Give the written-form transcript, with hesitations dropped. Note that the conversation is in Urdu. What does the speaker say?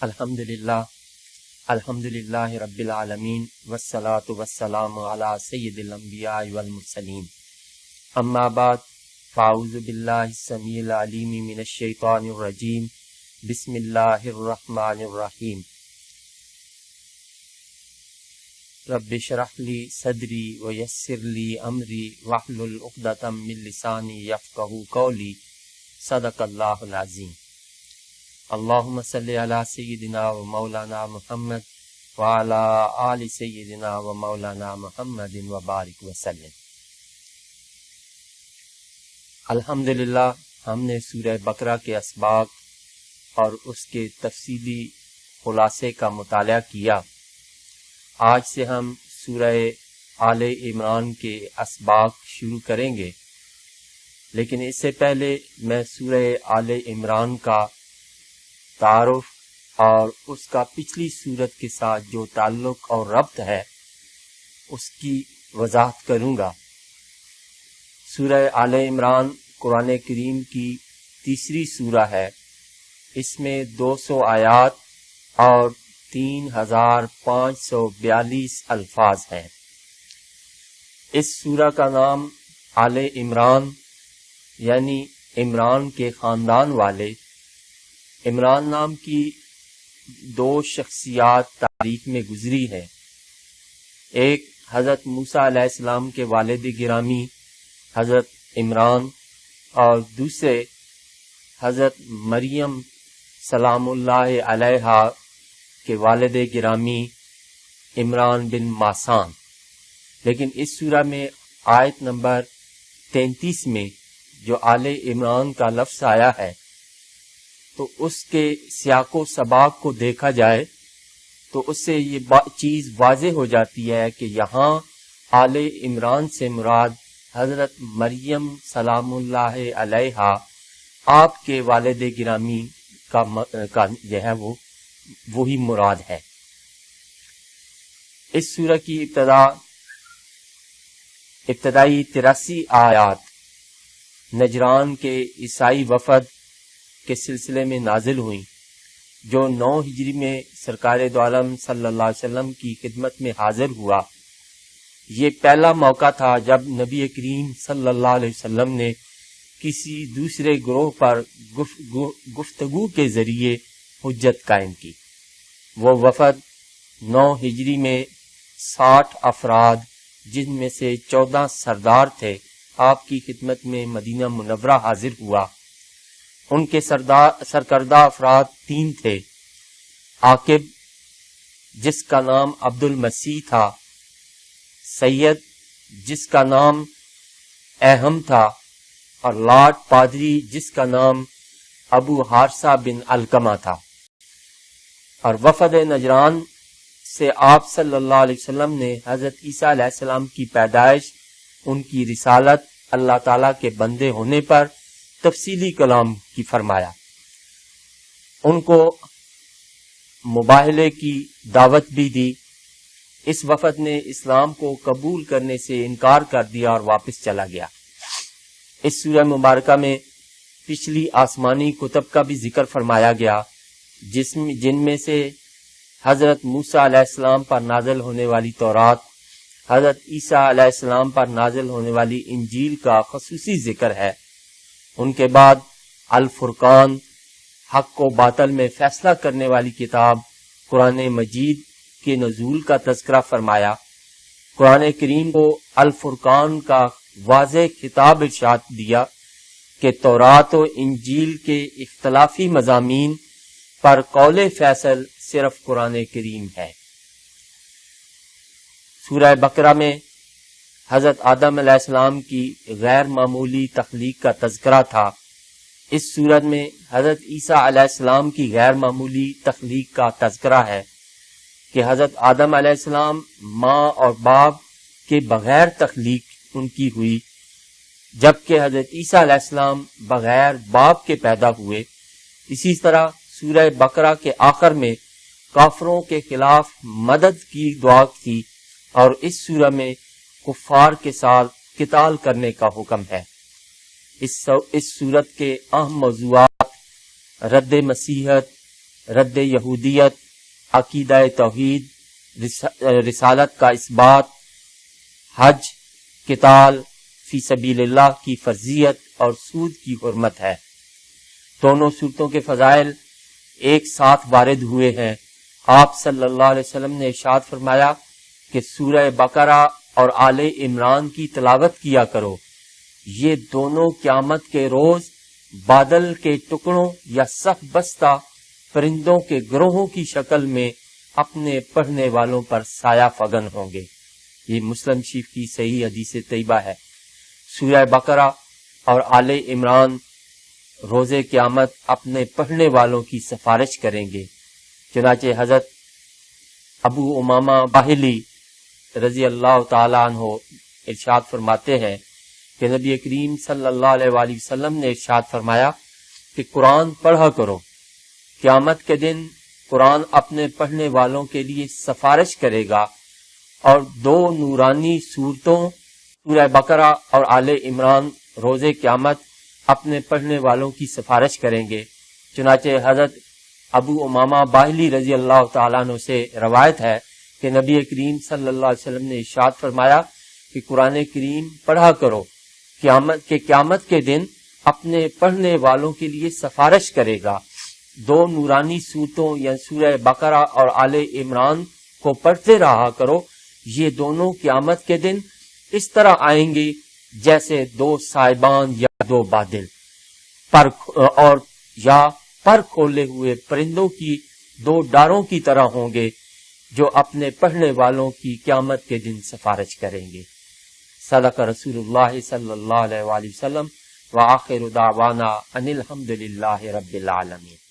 الحمدللہ رب العالمین والصلاة والسلام علی سید الانبیاء والمرسلین اما بعد فاعوذ باللہ السمیع العلیم من الشیطان الرجیم بسم اللہ الرحمن الرحیم رب اشرح لی صدری ویسر لی امری واحلل عقدۃ من لسانی یفقہوا قولی صدق اللہ العظیم اللہم صلی علی سیدنا و مولانا محمد وعلی آل سیدنا و مولانا محمد وبارک وسلم۔ الحمدللہ ہم نے سورہ بقرہ کے اسباق اور اس کے تفصیلی خلاصے کا مطالعہ کیا۔ آج سے ہم سورہ آل عمران کے اسباق شروع کریں گے، لیکن اس سے پہلے میں سورہ آل عمران کا تعارف اور اس کا پچھلی سورت کے ساتھ جو تعلق اور ربط ہے اس کی وضاحت کروں گا۔ سورہ آل عمران قرآن کریم کی تیسری سورہ ہے۔ اس میں 200 آیات اور 3542 الفاظ ہیں۔ اس سورہ کا نام آل عمران یعنی عمران کے خاندان والے۔ عمران نام کی 2 شخصیات تاریخ میں گزری ہیں، ایک حضرت موسیٰ علیہ السلام کے والد گرامی حضرت عمران اور دوسرے حضرت مریم سلام اللہ علیہا کے والد گرامی عمران بن ماسان۔ لیکن اس سورہ میں آیت نمبر 33 میں جو آل عمران کا لفظ آیا ہے تو اس کے سیاق و سباق کو دیکھا جائے تو اس سے یہ چیز واضح ہو جاتی ہے کہ یہاں آل عمران سے مراد حضرت مریم سلام اللہ علیہا آپ کے والد گرامی کا جو ہے وہی مراد ہے۔ اس سورہ کی ابتدائی 83 آیات نجران کے عیسائی وفد کے سلسلے میں نازل ہوئیں، جو 9 ہجری میں سرکار دو عالم صلی اللہ علیہ وسلم کی خدمت میں حاضر ہوا۔ یہ پہلا موقع تھا جب نبی کریم صلی اللہ علیہ وسلم نے کسی دوسرے گروہ پر گفتگو کے ذریعے حجت قائم کی۔ وہ وفد 9 ہجری میں 60 افراد جن میں سے 14 سردار تھے آپ کی خدمت میں مدینہ منورہ حاضر ہوا۔ ان کے سرکردہ افراد 3 تھے، عاقب جس کا نام عبد المسیح تھا، سید جس کا نام اہم تھا، اور لاٹ پادری جس کا نام ابو حارثہ بن علقمہ تھا۔ اور وفد نجران سے آپ صلی اللہ علیہ وسلم نے حضرت عیسیٰ علیہ السلام کی پیدائش، ان کی رسالت، اللہ تعالیٰ کے بندے ہونے پر تفصیلی کلام کی فرمایا۔ ان کو مباہلے کی دعوت بھی دی۔ اس وفد نے اسلام کو قبول کرنے سے انکار کر دیا اور واپس چلا گیا۔ اس سورہ مبارکہ میں پچھلی آسمانی کتب کا بھی ذکر فرمایا گیا، جن میں سے حضرت موسیٰ علیہ السلام پر نازل ہونے والی تورات، حضرت عیسیٰ علیہ السلام پر نازل ہونے والی انجیل کا خصوصی ذکر ہے۔ ان کے بعد الفرقان، حق و باطل میں فیصلہ کرنے والی کتاب قرآن مجید کے نزول کا تذکرہ فرمایا۔ قرآن کریم کو الفرقان کا واضح خطاب ارشاد دیا کہ تورات و انجیل کے اختلافی مضامین پر قول فیصل صرف قرآن کریم ہے۔ سورہ بقرہ میں حضرت آدم علیہ السلام کی غیر معمولی تخلیق کا تذکرہ تھا۔ اس صورت میں حضرت عیسیٰ علیہ السلام کی غیر معمولی تخلیق کا تذکرہ ہے کہ حضرت آدم علیہ السلام ماں اور باپ کے بغیر تخلیق ان کی ہوئی، جبکہ حضرت عیسیٰ علیہ السلام بغیر باپ کے پیدا ہوئے۔ اسی طرح سورہ بقرہ کے آخر میں کافروں کے خلاف مدد کی دعا تھی، اور اس سورہ میں کفار کے ساتھ قتال کرنے کا حکم ہے۔ اس صورت کے اہم موضوعات رد مسیحت، رد یہودیت، عقیدہ توحید، رسالت کا اثبات، حج، قتال فی سبیل اللہ کی فرضیت اور سود کی حرمت ہے۔ دونوں صورتوں کے فضائل ایک ساتھ وارد ہوئے ہیں۔ آپ صلی اللہ علیہ وسلم نے ارشاد فرمایا کہ سورہ بقرہ اور آل عمران کی تلاوت کیا کرو، یہ دونوں قیامت کے روز بادل کے ٹکڑوں یا صف بستہ پرندوں کے گروہوں کی شکل میں اپنے پڑھنے والوں پر سایہ فگن ہوں گے۔ یہ مسلم شریف کی صحیح حدیث طیبہ ہے۔ سورہ بقرہ اور آل عمران روز قیامت اپنے پڑھنے والوں کی سفارش کریں گے۔ چنانچہ حضرت ابو امامہ باہلی رضی اللہ تعالیٰ عنہ ارشاد فرماتے ہیں کہ نبی کریم صلی اللہ علیہ وآلہ وسلم نے ارشاد فرمایا کہ قرآن پڑھا کرو، قیامت کے دن قرآن اپنے پڑھنے والوں کے لیے سفارش کرے گا، اور دو نورانی صورتوں سورہ بقرہ اور آل عمران روز قیامت اپنے پڑھنے والوں کی سفارش کریں گے۔ چنانچہ حضرت ابو امامہ باہلی رضی اللہ تعالیٰ عنہ سے روایت ہے کہ نبی کریم صلی اللہ علیہ وسلم نے ارشاد فرمایا کہ قرآن کریم پڑھا کرو، قیامت کے دن اپنے پڑھنے والوں کے لیے سفارش کرے گا۔ دو نورانی صورتوں یا سورہ بقرہ اور آل عمران کو پڑھتے رہا کرو، یہ دونوں قیامت کے دن اس طرح آئیں گے جیسے دو سائبان یا دو بادل پر کھولے ہوئے پرندوں کی دو ڈاروں کی طرح ہوں گے، جو اپنے پڑھنے والوں کی قیامت کے دن سفارش کریں گے۔ صدق رسول اللہ صلی اللہ علیہ وآلہ وسلم، وآخر دعوانا ان الحمد للہ رب العالمین۔